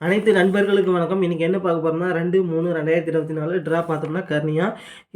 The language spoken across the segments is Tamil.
அனைத்து நண்பர்களுக்கும் வணக்கம். இன்றைக்கி என்ன பார்க்க போகிறோம்னா 2/3/2024 ட்ரா பார்த்தோம்னா கர்னியா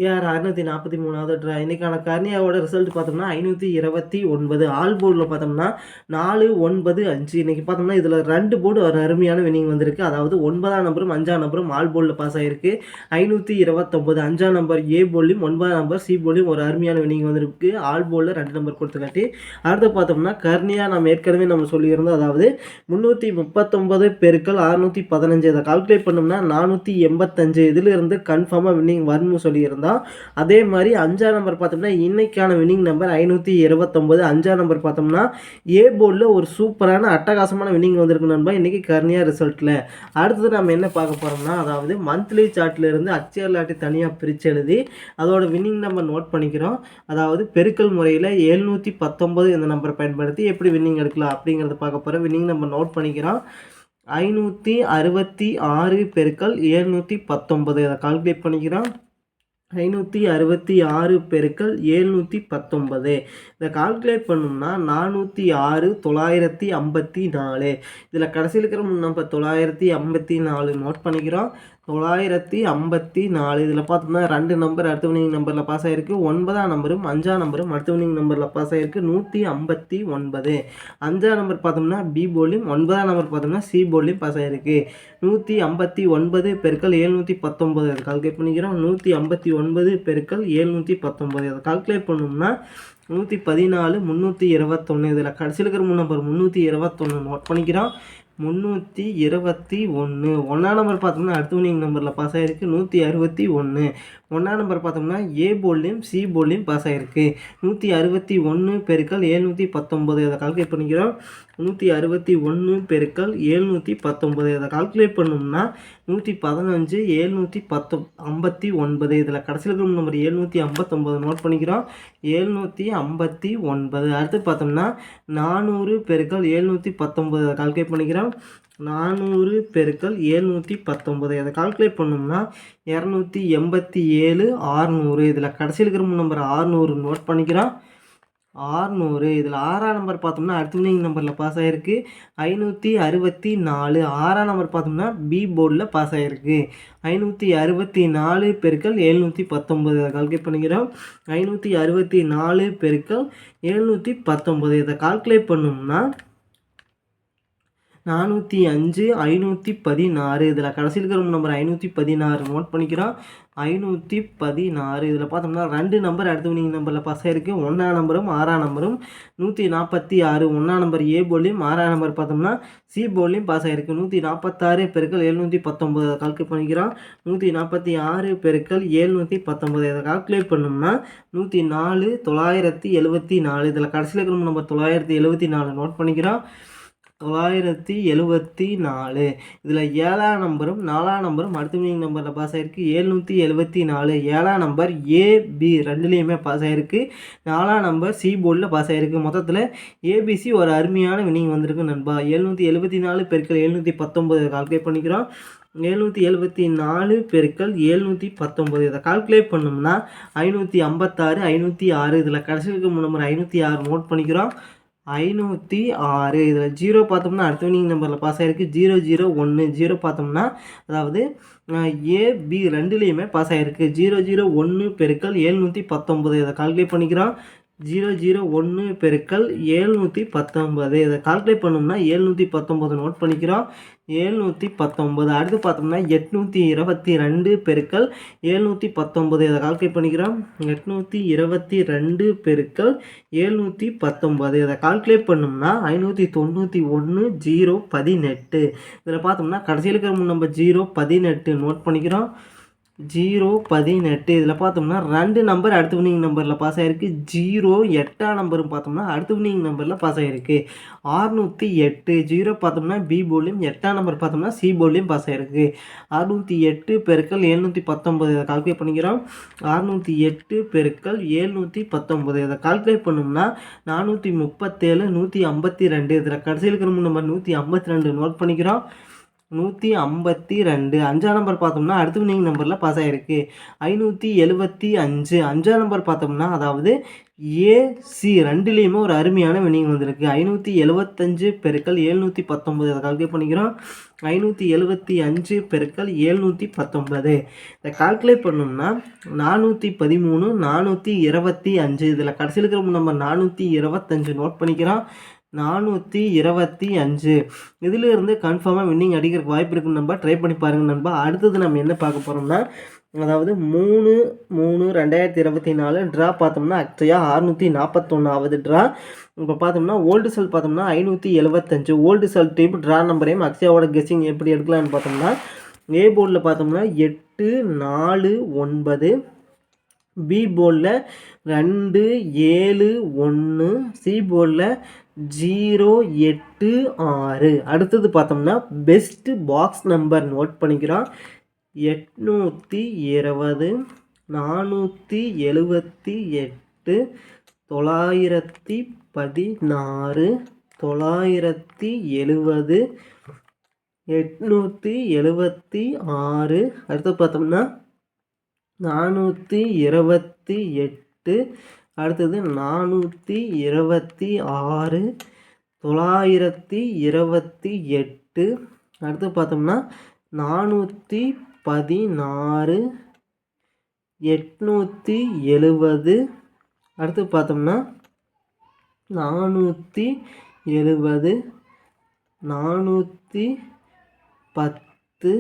ஏஆர் 643வது ட்ரா. இன்றைக்கான கர்னியாவோட ரிசல்ட் பார்த்தோம்னா 529. ஆல் போர்டில் பார்த்தோம்னா 495. இன்றைக்கி பார்த்தோம்னா இதில் 2 போர்டு ஒரு அருமையான வினிங் வந்திருக்கு. அதாவது 9ஆம் நம்பரும் 5ஆம் நம்பரும் ஆல் போர்டில் பாஸ் ஆகிருக்கு. 529 5ஆம் நம்பர் ஏ போர்ட்லையும் 9ஆம் நம்பர் சி போர்ட்லையும் ஒரு அருமையான வினிங் வந்திருக்கு. ஆல் போர்டில் 2 நம்பர் கொடுத்துக்காட்டி அடுத்து பார்த்தோம்னா கர்னியா நம்ம சொல்லியிருந்தோம். அதாவது 339 பெருக்கல் 615 இதை கால்குலேட் பண்ணோம்னா 485 இதிலிருந்து கன்ஃபார்மாக வின்னிங் வரும்னு சொல்லியிருந்தோம். அதே மாதிரி 5ஆம் நம்பர் பார்த்தோம்னா இன்னைக்கான வின்னிங் நம்பர் 529. 5ஆம் நம்பர் பார்த்தோம்னா ஏ போர்டில் ஒரு சூப்பரான அட்டகாசமான வின்னிங் வந்திருக்கு நண்பா இன்றைக்கி கர்னியா ரிசல்ட்டில். அடுத்தது நம்ம என்ன பார்க்க போகிறோம்னா அதாவது மந்த்லி சார்ட்லேருந்து அக்ஷய லாட்டரி தனியாக பிரித்து எழுதி அதோட வின்னிங் நம்பர் நோட் பண்ணிக்கிறோம். அதாவது பெருக்கல் முறையில் 719 இந்த நம்பரை பயன்படுத்தி எப்படி வின்னிங் எடுக்கலாம் அப்படிங்கிறத பார்க்க போகிறோம். வின்னிங் நம்பர் நோட் பண்ணிக்கிறோம். 566 பெருக்கல் 719 அதை கால்குலேட் பண்ணிக்கிறோம். 566 பெருக்கல் 719 இதை கால்குலேட் பண்ணோம்னா 406 954. இதில் கடைசியில் இருக்கிற நம்பர் 954 நோட் பண்ணிக்கிறோம். 954 இதில் பார்த்தோம்னா 2 நம்பர் அடுத்த வினிங் நம்பரில் பாஸ் ஆகிருக்கு. 9ஆம் நம்பரும் 5ஆம் நம்பரும் அடுத்த வினிங் நம்பரில் பாஸ் ஆகிருக்கு. 159. 5ஆம் நம்பர் பார்த்தோம்னா பி போர்ட்லையும் 9ஆம் நம்பர் பார்த்தோம்னா சி போர்ட்லையும் பாஸ் ஆகிருக்கு. 159 பெருக்கல் 719 அதை கால்குலேட் பண்ணிக்கிறோம். 159 பெருக்கல் 719 அதை கால்குலேட் பண்ணோம்னா 114 321. இதில் கடைசியில் இருக்கிற நம்பர் 321 நோட் பண்ணிக்கிறோம். 321 ஒன்றாம் நம்பர் பார்த்தோம்னா அடுத்த வினிங் நம்பரில் பாஸ் ஆகிருக்கு. 161. ஒன்றாம் நம்பர் பார்த்தோம்னா ஏ போர்ட்லையும் சி போர்ட்லையும் பாஸ் ஆகிருக்கு. 161 பெருக்கல் 719 அதை கால்குலேட் பண்ணிக்கிறோம். 161 பெருக்கல் 719 அதை கால்குலேட் பண்ணோம்னா 115 759. இதில் கடைசியில் இருக்கிற நம்பர் 759 நோட் பண்ணிக்கிறோம். 759 அடுத்து பார்த்தோம்னா 400 பெருக்கல் 719 அதை கால்குலேட் பண்ணிக்கிறோம். 400 பெருக்கல் 719 அதை கால்குலேட் பண்ணோம்னா 287 600. இதில் கடைசியில் இருக்கிற நம்பர் 600 நோட் பண்ணிக்கிறோம். 600 இதில் 6ஆம் நம்பர் பார்த்தோம்னா அடுத்த வினிங் நம்பரில் பாஸ் ஆகிருக்கு. 564. 6ஆம் நம்பர் பார்த்தோம்னா பி போர்டில் பாஸ் ஆகிருக்கு. 564 பெருக்கல் 719 இதை கால்குலேட் பண்ணிக்கிறோம். 564 பெருக்கல் 719 இதை கால்குலேட் பண்ணோம்னா 405 516. இதில் கடைசியில் இருக்கிற நம்பர் 516 நோட் பண்ணிக்கிறோம். 516 இதில் பார்த்தோம்னா 2 நம்பர் அடுத்த வினிங் நம்பரில் பாஸ் ஆகிருக்கு. 1ஆம் நம்பரும் 6ஆம் நம்பரும் 146. 1ஆம் நம்பர் ஏ போர்ட்லையும் 6ஆம் நம்பர் பார்த்தோம்னா சி போர்ட்லையும் பாஸ் ஆகிருக்கு. 146 பெருக்கல் 719 அதை கால்குலேட் பண்ணிக்கிறோம். 146 பெருக்கல் 719 இதை கால்குலேட் பண்ணோம்னா 104 974. இதில் கடைசியில் இருக்கிற நம்பர் 974 நோட் பண்ணிக்கிறோம். 974 இதில் 7ஆம் நம்பரும் 4ஆம் நம்பரும் அடுத்த வினிங் நம்பரில் பாஸ் ஆகிருக்கு. 774. 7ஆம் நம்பர் ஏ பி ரெண்டுலேயுமே பாஸ் ஆகிருக்கு. 4ஆம் நம்பர் சி போர்டில் பாஸ் ஆகிருக்கு. மொத்தத்தில் ஏபிசி ஒரு அருமையான வினிங் வந்திருக்கு நண்பா. 774 பெருக்கல் 719 கால்குலேட் பண்ணிக்கிறோம். 774 பெருக்கல் 719 இதை கால்குலேட் பண்ணோம்னா 556 506. இதில் கடைசி இருக்க நம்பர் 506 நோட் பண்ணிக்கிறோம். 506 இதில் 0 பார்த்தோம்னா அடுத்த வினிங் நம்பரில் பாஸ் ஆகிருக்கு. 001 0 பார்த்தோம்னா அதாவது ஏபி ரெண்டுலேயுமே பாஸ் ஆகிருக்கு. 001 பெருக்கல் 719 இதை கால்குலேட் பண்ணிக்கிறோம். 001 பெருக்கல் 719 இதை கால்குலேட் பண்ணோம்னா 719 நோட் பண்ணிக்கிறோம். 719 அடுத்து பார்த்தோம்னா 822 பெருக்கல் 719 இதை கால்குலேட் பண்ணிக்கிறோம். 822 பெருக்கல் 719 இதை கால்குலேட் பண்ணோம்னா 591 018. இதில் பார்த்தோம்னா கடைசியில் இருக்கிற நம்பர் 018 நோட் பண்ணிக்கிறோம். 018 இதில் பார்த்தோம்னா 2 நம்பர் அடுத்த வினிங் நம்பரில் பாஸ் ஆகிருக்கு. 08ஆம் நம்பரும் பார்த்தோம்னா அடுத்த வினிங் நம்பரில் பாஸ் ஆகிருக்கு. 608 0 பார்த்தோம்னா பி போர்ட்லையும் 8ஆம் நம்பர் பார்த்தோம்னா சி போர்ட்லையும் பாஸ் ஆகிருக்கு. 608 பெருக்கல் 719 இதை கால்குலேட் பண்ணிக்கிறோம். 608 பெருக்கல் 719 இதை கால்குலேட் பண்ணோம்னா 437 152. இதில் கடைசியில் இருக்கிற நம்பர் 152 நோட் பண்ணிக்கிறோம். 152. 5ஆம் நம்பர் பார்த்தோம்னா அடுத்த வின்னிங் நம்பரில் பாஸ் ஆகிருக்கு 575. 5ஆம் நம்பர் பார்த்தோம்னா அதாவது ஏசி ரெண்டுலேயுமே ஒரு அருமையான வின்னிங் வந்திருக்கு 575 பெருக்கல் 719. அதை கால்குலேட் பண்ணிக்கிறோம் 575 பெருக்கல் 719. இதை கால்குலேட் பண்ணோம்னா 413 425. இதில் கடைசியில் இருக்கிற நம்பர் 425 நோட் பண்ணிக்கிறோம் 425. இதிலிருந்து கன்ஃபார்மாக வின்னிங் அடிக்கிறதுக்கு வாய்ப்பு இருக்குன்னு நண்பா, ட்ரை பண்ணி பாருங்கள் நண்பா. அடுத்தது நம்ம என்ன பார்க்க போகிறோம்னா அதாவது 3/3/2024 ட்ரா பார்த்தோம்னா அக்ஷயா 641வது ட்ரா. இப்போ பார்த்தோம்னா ஓல்டு செல் பார்த்தோம்னா 575. ஓல்டு செல் டீம் ட்ரா நம்பரையும் அக்ஷயாவோட கெஸ்ஸிங் எப்படி எடுக்கலாம்னு பார்த்தோம்னா ஏ போர்டில் பார்த்தோம்னா 8 4 9, பி போர்டில் 2 7 1, சி போர்டில் 0 8 6. அடுத்தது பார்த்தோம்னா பெஸ்ட் பாக்ஸ் நம்பர் நோட் பண்ணிக்கிறோம் 820 478 916 970 876. அடுத்து பார்த்தோம்னா 428. அடுத்தது 426 928. அடுத்து பார்த்தோம்னா 416 870. அடுத்து பார்த்தோம்னா 470 410.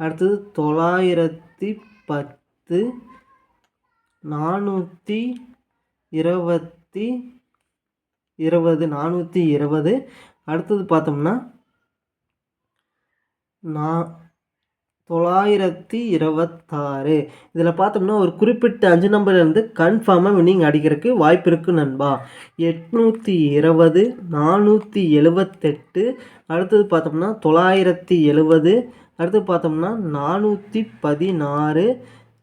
அடுத்தது 910 420. அடுத்தது பார்த்தோம்னா 926. இதில் பார்த்தோம்னா ஒரு குறிப்பிட்ட 5 நம்பர்லேருந்து கன்ஃபார்மாக வின்னிங் அடிக்கிறதுக்கு வாய்ப்பு இருக்குது நண்பா 820 478. அடுத்தது பார்த்தோம்னா 970. அடுத்து பார்த்தோம்னா 416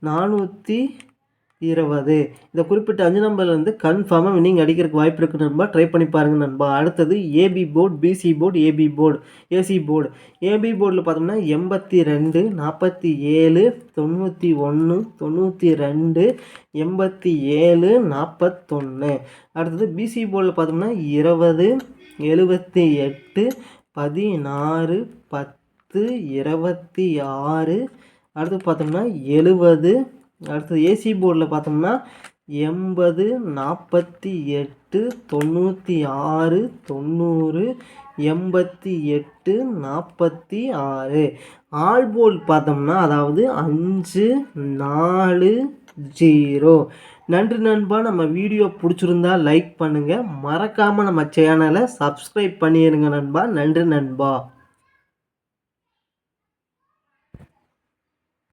420. இந்த குறிப்பிட்ட 5 நம்பர்லேருந்து கன்ஃபார்மாக வின்னிங் அடிக்கிறதுக்கு வாய்ப்பு இருக்குது நண்பா, ட்ரை பண்ணி பாருங்கள் நண்பா. அடுத்தது AB board, BC board, AB board, AC board. AB போர்டில் பார்த்தோம்னா 82 47 91 92 87 41. அடுத்தது பிசி போர்டில் பார்த்தோம்னா 20 78 16 10 26. அடுத்து பார்த்தோம்னா 70. அடுத்தது ஏசி போர்டில் பார்த்தோம்னா 80 48 96 90 88 46. ஆல் போர்டு பார்த்தோம்னா அதாவது 5 4 0. நன்றி நண்பா. நம்ம வீடியோ பிடிச்சிருந்தா லைக் பண்ணுங்கள், மறக்காமல் நம்ம சேனலை சப்ஸ்கிரைப் பண்ணிடுங்க நண்பா. நன்றி நண்பா.